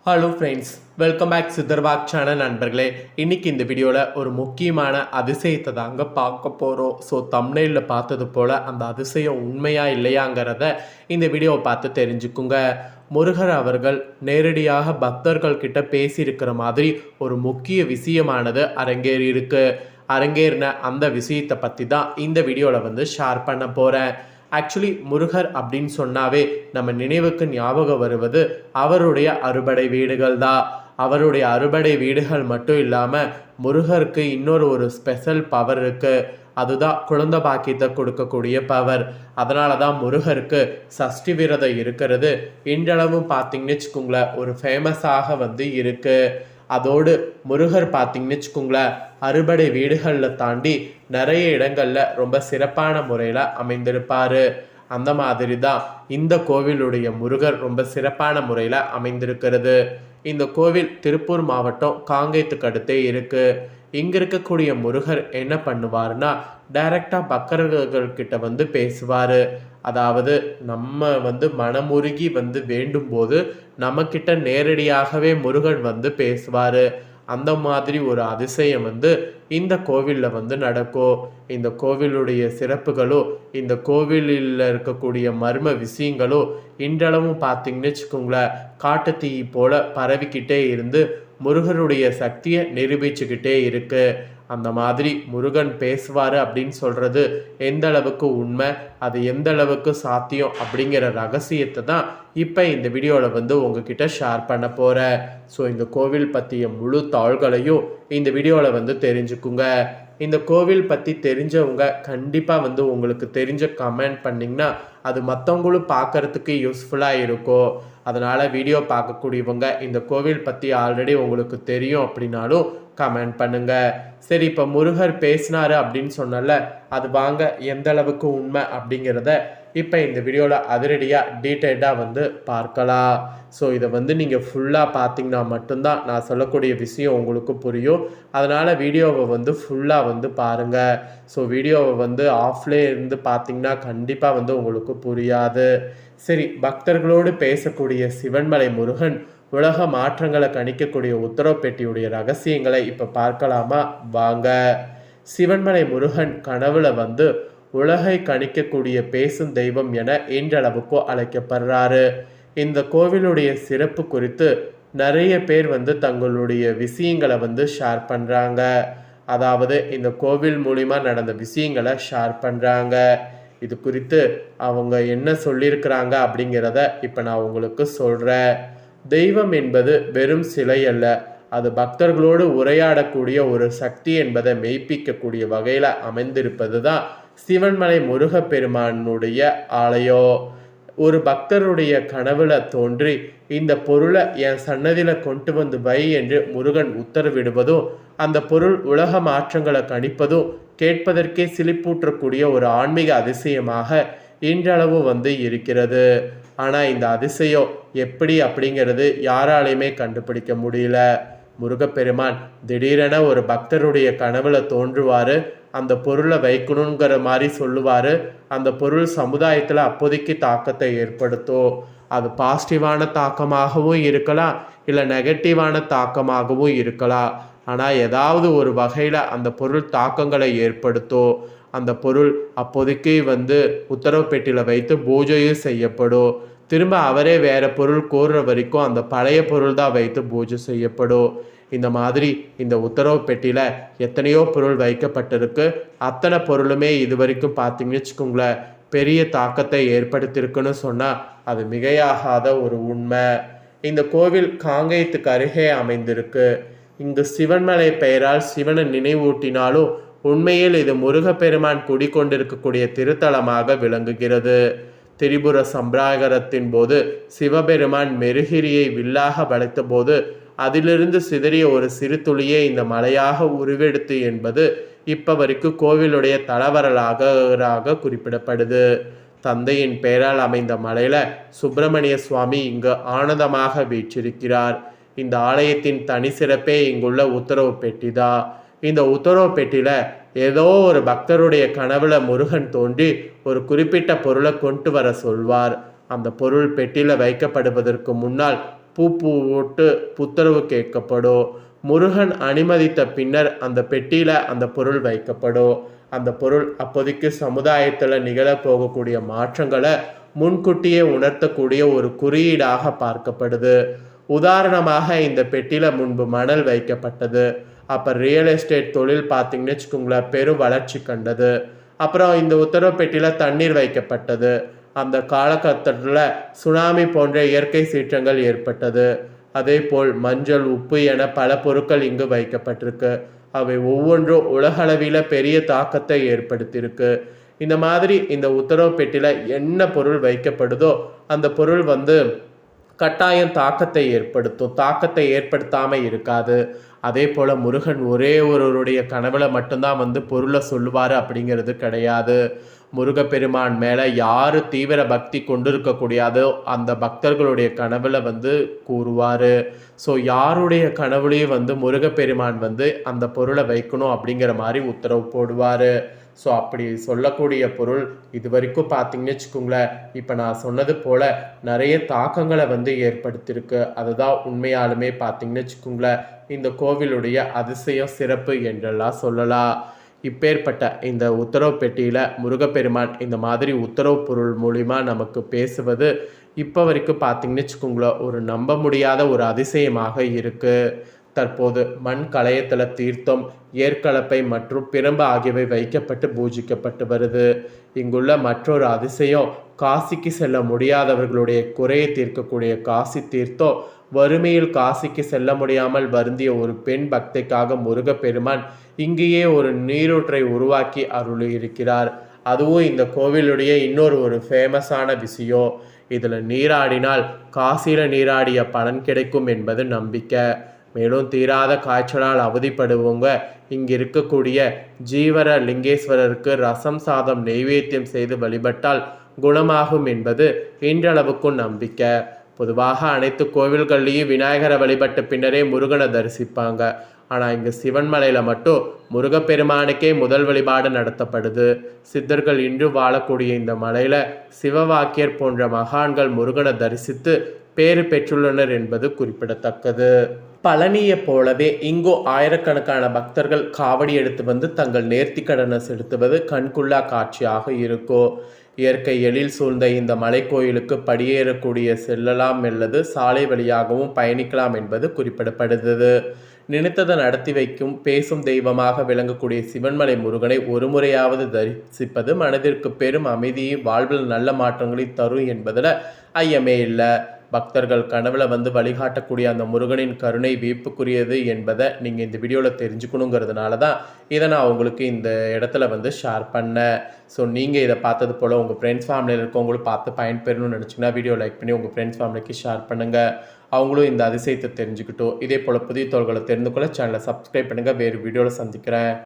Hello friends, welcome back Sitharvak channel நண்பர்களே. இன்றைக்கி இந்த வீடியோவில் ஒரு முக்கியமான அதிசயத்தை தாங்க பார்க்க போகிறோம். ஸோ தம்ப்நெயிலில் பார்த்தது போல் அந்த அதிசயம் உண்மையா இல்லையாங்கிறத இந்த வீடியோவை பார்த்து தெரிஞ்சுக்குங்க. முருகர் அவர்கள் நேரடியாக பக்தர்கள் கிட்ட பேசியிருக்கிற மாதிரி ஒரு முக்கிய விஷயமானது அரங்கேறின அந்த விஷயத்தை பற்றி தான் இந்த வீடியோவில் ஷேர் பண்ண போகிறேன். ஆக்சுவலி முருகர் அப்படின்னு சொன்னாவே நம்ம நினைவுக்கு ஞாபகம் வருவது அவருடைய அறுபடை வீடுகள் தான். அவருடைய அறுபடை வீடுகள் மட்டும் இல்லாமல் முருகருக்கு இன்னொரு ஸ்பெஷல் பவர் இருக்குது. அதுதான் குழந்தை பாக்கியத்தை கொடுக்கக்கூடிய பவர். அதனால தான் முருகருக்கு சஷ்டி விரதம் இருக்கிறது இன்றளவும் பார்த்தீங்கன்னு வச்சுக்கோங்களேன் ஒரு ஃபேமஸாக இருக்குது. அதோடு முருகர் பார்த்தீங்கன்னு வச்சுக்கோங்களேன் அறுபடை வீடுகளில் தாண்டி நிறைய இடங்களில் ரொம்ப சிறப்பான முறையில் அமைந்திருப்பார். அந்த மாதிரி தான் இந்த கோவிலுடைய முருகர் ரொம்ப சிறப்பான முறையில் அமைந்திருக்கிறது. இந்த கோவில் திருப்பூர் மாவட்டம் காங்கேயத்துக்கு அடுத்தே இருக்குது. இங்கே இருக்கக்கூடிய முருகர் என்ன பண்ணுவார்னா டைரக்டாக பக்தர்கள்கிட்ட பேசுவார். அதாவது நம்ம மனமுருகி வேண்டும் போது நம்மக்கிட்ட நேரடியாகவே முருகன் பேசுவார். அந்த மாதிரி ஒரு அதிசயம் இந்த கோவிலில் நடக்கும். இந்த கோவிலுடைய சிறப்புகளோ இந்த கோவிலில் இருக்கக்கூடிய மர்ம விஷயங்களோ இன்றளவும் பார்த்தீங்கன்னு வச்சுக்கோங்களேன் காட்டுத்தீ போல பரவிக்கிட்டே இருந்து முருகனுடைய சக்தியை நிரூபிச்சுக்கிட்டே இருக்கு. அந்த மாதிரி முருகன் பேசுவார் அப்படின்னு சொல்கிறது எந்த அளவுக்கு உண்மை, அது எந்த அளவுக்கு சாத்தியம் அப்படிங்கிற ரகசியத்தை தான் இப்போ இந்த வீடியோவில் உங்ககிட்ட ஷேர் பண்ண போகிறேன். ஸோ இந்த கோவில் பற்றிய முழு தாள்களையும் இந்த வீடியோவில் தெரிஞ்சுக்குங்க. இந்த கோவில் பற்றி தெரிஞ்சவங்க கண்டிப்பாக உங்களுக்கு தெரிஞ்ச கமெண்ட் பண்ணிங்கன்னா அது மற்றவங்களும் பார்க்குறதுக்கு யூஸ்ஃபுல்லாக இருக்கும். அதனால் வீடியோ பார்க்கக்கூடியவங்க இந்த கோவில் பற்றி ஆல்ரெடி உங்களுக்கு தெரியும் அப்படின்னாலும் கமெண்ட் பண்ணுங்க. சரி, இப்போ முருகர் பேசினாரு அப்படின்னு சொன்னல, அது வாங்க எந்த அளவுக்கு உண்மை அப்படிங்கிறத இப்போ இந்த வீடியோவில் அதிரடியாக டீட்டெயில்டாக பார்க்கலாம். ஸோ இதை நீங்கள் ஃபுல்லாக பார்த்தீங்கன்னா மட்டும்தான் நான் சொல்லக்கூடிய விஷயம் உங்களுக்கு புரியும். அதனால் வீடியோவை ஃபுல்லாக பாருங்கள். ஸோ வீடியோவை ஆஃப்லே இருந்து பார்த்தீங்கன்னா கண்டிப்பாக உங்களுக்கு புரியாது. சரி, பக்தர்களோடு பேசக்கூடிய சிவன்மலை முருகன் உலக மாற்றங்களை கணிக்கக்கூடிய உத்தரவு பெட்டியுடைய ரகசியங்களை இப்போ பார்க்கலாமா வாங்க. சிவன்மலை முருகன் கனவுல உலகை கணிக்கக்கூடிய பேசும் தெய்வம் என இன்றளவுக்கு அழைக்கப்படுறாரு. இந்த கோவிலுடைய சிறப்பு குறித்து நிறைய பேர் தங்களுடைய விஷயங்களை ஷேர் பண்ணுறாங்க. அதாவது இந்த கோவில் மூலிமா நடந்த விஷயங்களை ஷேர் பண்ணுறாங்க. இது குறித்து அவங்க என்ன சொல்லியிருக்கிறாங்க அப்படிங்கிறத இப்போ நான் உங்களுக்கு சொல்கிறேன். தெய்வம் என்பது வெறும் சிலை அல்ல, அது பக்தர்களோடு உரையாடக்கூடிய ஒரு சக்தி என்பதை மெய்ப்பிக்கக்கூடிய வகையில் அமைந்திருப்பது தான் சிவன்மலை முருகப்பெருமானுடைய ஆலயம். ஒரு பக்தருடைய கனவுல தோன்றி இந்த பொருளை என் சன்னதியில் கொண்டு வை என்று முருகன் உத்தரவிடுவதும் அந்த பொருள் உலக மாற்றங்களை கணிப்பதும் கேட்பதற்கே சிலிப்பூற்றக்கூடிய ஒரு ஆன்மீக அதிசயமாக இன்றளவு இருக்கிறது. ஆனால் இந்த அதிசயம் எப்படி அப்படிங்கிறது யாராலையுமே கண்டுபிடிக்க முடியல. முருகப்பெருமான் திடீரென ஒரு பக்தருடைய கனவுல தோன்றுவார். அந்த பொருளை வைக்கணுங்கிற மாதிரி சொல்லுவார். அந்த பொருள் சமுதாயத்தில் அப்போதைக்கு தாக்கத்தை ஏற்படுத்தும். அது பாசிட்டிவான தாக்கமாகவும் இருக்கலாம், இல்லை நெகட்டிவான தாக்கமாகவும் இருக்கலாம். ஆனால் ஏதாவது ஒரு வகையில் அந்த பொருள் தாக்கங்களை ஏற்படுத்தும். அந்த பொருள் அப்போதைக்கு உத்தரவு பெட்டியில் வைத்து பூஜையும் செய்யப்படும். திரும்ப அவரே வேறு பொருள் கோர்ற வரைக்கும் அந்த பழைய பொருள் தான் வைத்து பூஜை செய்யப்படும். இந்த மாதிரி இந்த உத்தரவு பெட்டியில் எத்தனையோ பொருள் வைக்கப்பட்டிருக்கு. அத்தனை பொருளுமே இது வரைக்கும் பார்த்தீங்கன்னு வச்சுக்கோங்களேன் பெரிய தாக்கத்தை ஏற்படுத்தியிருக்குன்னு சொன்னால் அது மிகையாகாத ஒரு உண்மை. இந்த கோவில் காங்கேயத்துக்கு அருகே அமைந்திருக்கு. இங்கு சிவன்மலை பெயரால் சிவனை நினைவூட்டினாலும் உண்மையில் இது முருகப்பெருமான் குடிக்கொண்டிருக்கக்கூடிய திருத்தலமாக விளங்குகிறது. திரிபுர சம்பிரகாரத்தின் போது சிவபெருமான் மெருகிரியை வில்லாக வளைத்த போது அதிலிருந்து சிதறிய ஒரு சிறு துளியே இந்த மலையாக உருவெடுத்து என்பது இப்போ வரைக்கும் கோவிலுடைய தலவரலாக குறிப்பிடப்படுது. தந்தையின் பெயரால் அமைந்த மலையில சுப்பிரமணிய சுவாமி இங்கு ஆனந்தமாக வீற்றிருக்கிறார். இந்த ஆலயத்தின் தனி சிறப்பே இங்குள்ள உத்தரவு பெட்டிதான். இந்த உத்தரவு பெட்டியில் ஏதோ ஒரு பக்தருடைய கனவுல முருகன் தோன்றி ஒரு குறிப்பிட்ட பொருளை கொண்டு வர சொல்வார். அந்த பொருள் பெட்டியில் வைக்கப்படுவதற்கு முன்னால் பூ போட்டு புத்தரவு கேட்கப்படும். முருகன் அனுமதித்த பின்னர் அந்த பெட்டியில் அந்த பொருள் வைக்கப்படும். அந்த பொருள் அப்போதைக்கு சமுதாயத்தில் நிகழப்போகக்கூடிய மாற்றங்களை முன்கூட்டியே உணர்த்தக்கூடிய ஒரு குறியீடாக பார்க்கப்படுது. உதாரணமாக இந்த பெட்டியில் முன்பு மணல் வைக்கப்பட்டது. அப்போ ரியல் எஸ்டேட் தொழில் பார்த்திங்கன்னு வச்சுக்கோங்களேன் பெரும் வளர்ச்சி கண்டது. அப்புறம் இந்த உத்தரவு பெட்டியில் தண்ணீர் வைக்கப்பட்டது. அந்த காலகட்டத்தில் சுனாமி போன்ற இயற்கை சீற்றங்கள் ஏற்பட்டது. அதே போல் மஞ்சள், உப்பு என பல பொருட்கள் இங்கு வைக்கப்பட்டிருக்கு. அவை ஒவ்வொன்றும் உலகளவில் பெரிய தாக்கத்தை ஏற்படுத்தியிருக்கு. இந்த மாதிரி இந்த உத்தரவு பெட்டியில் என்ன பொருள் வைக்கப்படுதோ அந்த பொருள் கட்டாயம் தாக்கத்தை ஏற்படுத்தும். தாக்கத்தை ஏற்படுத்தாமல் இருக்காது. அதே போல் முருகன் ஒரே ஒருவருடைய கனவுல மட்டும்தான் பொருளை சொல்லுவார் அப்படிங்கிறது கிடையாது. முருகப்பெருமான் மேலே யார் தீவிர பக்தி கொண்டிருக்கக்கூடியதோ அந்த பக்தர்களுடைய கனவுல கூறுவார். ஸோ யாருடைய கனவுலையும் முருகப்பெருமான் அந்த பொருளை வைக்கணும் அப்படிங்கிற மாதிரி உத்தரவு போடுவார். ஸோ அப்படி சொல்லக்கூடிய பொருள் இது வரைக்கும் பார்த்தீங்கன்னு வச்சுக்கோங்களேன், இப்போ நான் சொன்னது போல் நிறைய தாக்கங்களை ஏற்படுத்தியிருக்கு. அதுதான் உண்மையாலுமே பார்த்தீங்கன்னு வச்சுக்கோங்களேன் இந்த கோவிலுடைய அதிசயம், சிறப்பு என்றெல்லாம் சொல்லலாம். இப்பேற்பட்ட இந்த உத்தரவு பெட்டியில் முருகப்பெருமான் இந்த மாதிரி உத்தரவு பொருள் மூலிமா நமக்கு பேசுவது இப்போ வரைக்கும் பார்த்தீங்கன்னு வச்சுக்கோங்களேன் ஒரு நம்ப முடியாத ஒரு அதிசயமாக இருக்குது. தற்போது மண் கலயத்தில் தீர்த்தம், ஏற்கலப்பை மற்றும் பிரம்பு ஆகியவை வைக்கப்பட்டு பூஜிக்கப்பட்டு வருது. இங்குள்ள மற்றொரு அதிசயம் காசிக்கு செல்ல முடியாதவர்களுடைய குறையை தீர்க்கக்கூடிய காசி தீர்த்தம். வறுமையில் காசிக்கு செல்ல முடியாமல் வருந்திய ஒரு பெண் பக்தைக்காக முருகப்பெருமான் இங்கேயே ஒரு நீரூற்றை உருவாக்கி அருளியிருக்கிறார். அதுவும் இந்த கோவிலுடைய ஒரு ஃபேமஸான விஷயம். இதில் நீராடினால் காசியில் நீராடிய பலன் கிடைக்கும் என்பது நம்பிக்கை. மேலும் தீராத காய்ச்சலால் அவதிப்படுவவங்க இங்கே இருக்கக்கூடிய ஜீவர லிங்கேஸ்வரருக்கு ரசம் சாதம் நெய்வேத்தியம் செய்து வழிபட்டால் குணமாகும் என்பது இன்றளவுக்கும் நம்பிக்கை. பொதுவாக அனைத்து கோவில்கள்லேயும் விநாயகரை வழிபட்ட பின்னரே முருகனை தரிசிப்பாங்க. ஆனால் இங்கே சிவன்மலையில் மட்டும் முருகப்பெருமானுக்கே முதல் வழிபாடு நடத்தப்படுது. சித்தர்கள் இன்று வாழக்கூடிய இந்த மலையில் சிவவாக்கியர் போன்ற மகான்கள் முருகனை தரிசித்து பேறு பெற்றுள்ளனர் என்பது குறிப்பிடத்தக்கது. பழனியை போலவே இங்கும் ஆயிரக்கணக்கான பக்தர்கள் காவடி எடுத்து தங்கள் நேர்த்தி கடனை செலுத்துவது கண்குள்ளா காட்சியாக இருக்கும். இயற்கை எழில் சூழ்ந்த இந்த மலை கோயிலுக்கு படியேறக்கூடிய செல்லலாம் அல்லது சாலை வழியாகவும் பயணிக்கலாம் என்பது குறிப்பிடப்படுகிறது. நினைத்ததை நடத்தி வைக்கும் பேசும் தெய்வமாக விளங்கக்கூடிய சிவன்மலை முருகனை ஒரு முறையாவது தரிசிப்பது மனதிற்கு பெரும் அமைதியை, வாழ்வில் நல்ல மாற்றங்களை தரும் என்பதில் ஐயமே இல்லை. பக்தர்கள் கனவுல வழிகாட்டக்கூடிய அந்த முருகனின் கருணை வியப்புக்குரியது என்பதை நீங்கள் இந்த வீடியோவில் தெரிஞ்சுக்கணுங்கிறதுனால தான் இதை நான் உங்களுக்கு இந்த இடத்துல ஷேர் பண்ணேன். ஸோ நீங்கள் இதை பார்த்தது போல் உங்கள் ஃப்ரெண்ட்ஸ் ஃபேமிலியில் இருக்கவங்களும் பார்த்து பயன்பெறணும்னு நினச்சிங்கன்னா வீடியோ லைக் பண்ணி உங்கள் ஃப்ரெண்ட்ஸ் ஃபேமிலிக்கு ஷேர் பண்ணுங்கள். அவங்களும் இந்த அதிசயத்தை தெரிஞ்சுக்கிட்டோம். இதே போல் புதிய தோள்களை தெரிந்து கொள்ள சேனலை சப்ஸ்கிரைப் பண்ணுங்கள். வேறு வீடியோவில் சந்திக்கிறேன்.